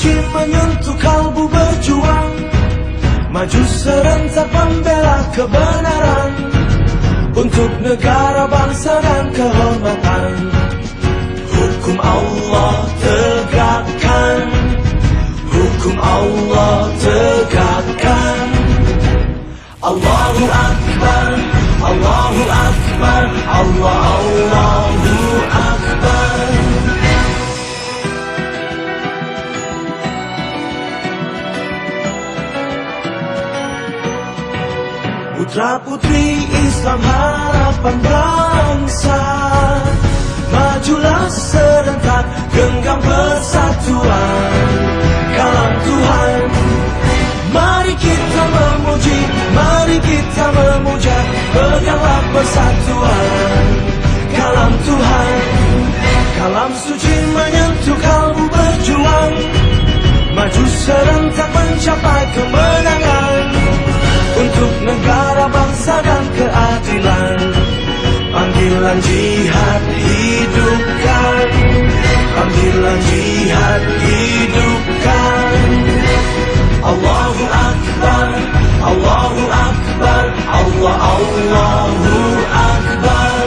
suci menyentuh kalbu berjuang, maju serentak membela kebenaran, untuk negara, bangsa dan kehormatan. Hukum Allah tegakkan, hukum Allah tegakkan. Allahu Akbar, Allahu Akbar, Allahu Akbar. Putra putri Islam harapan bangsa, majulah serentak genggam persatuan. Kalam Tuhan, mari kita memuji, mari kita memuja, peganglah persatuan. Kalam Tuhan, kalam suci menyentuh kalbu berjuang, maju serentak mencapai kemenangan, untuk negara, bangsa dan keadilan. Panggilan jihad hidupkan, panggilan jihad hidupkan. Allahu Akbar, Allahu Akbar, Allahu Akbar.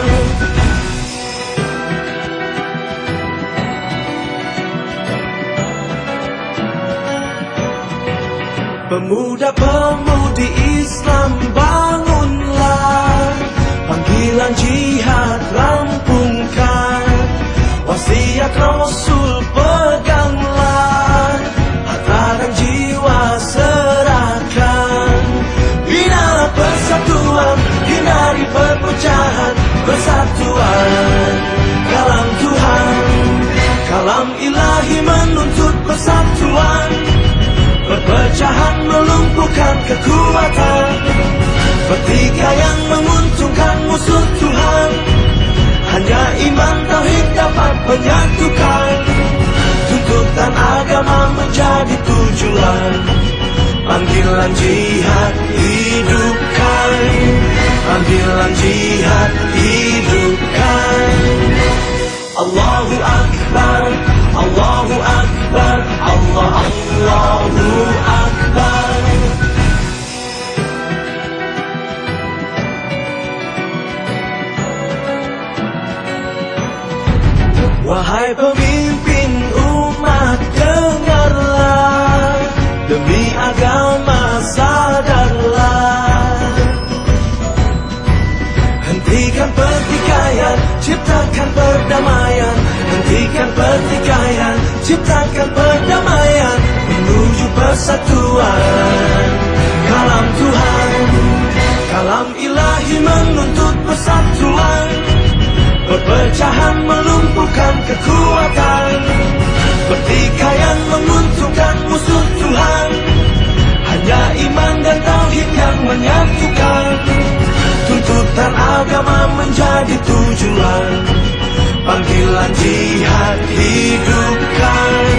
Pemuda-pemudi Islam bangunlah, panggilan jihad rampungkan, wasiat Rasul peganglah, harta dan jiwa serahkan. Bina persatuan, hindari perpecahan, persatuan. Kalam Tuhan, kalam ilahi menuntut persatuan, perpecahan melumpuhkan kekuatan, pertikaian menguntungkan musuh Tuhan. Hanya iman tauhid dapat menyatukan, tuntutan agama menjadi tujuan. Panggilan jihad hidupkan, panggilan jihad hidupkan. Allahu Akbar, Allahu Akbar, Allahu Akbar. Wahai pemimpin umat, dengarlah, demi agama sadarlah. Hentikan pertikaian, ciptakan perdamaian. Hentikan pertikaian, ciptakan perdamaian, menuju persatuan. Kalam Tuhan, kalam ilahi menuntut persatuan, perpecahan melumpuhkan kekuatan, pertikaian menguntungkan musuh Tuhan. Hanya iman dan tauhid yang menyatukan, tuntutan agama menjadi tujuan. Panggilan jihad hidupkan,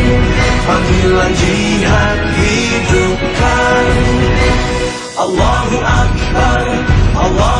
panggilan jihad hidupkan. Allahu Akbar, Allah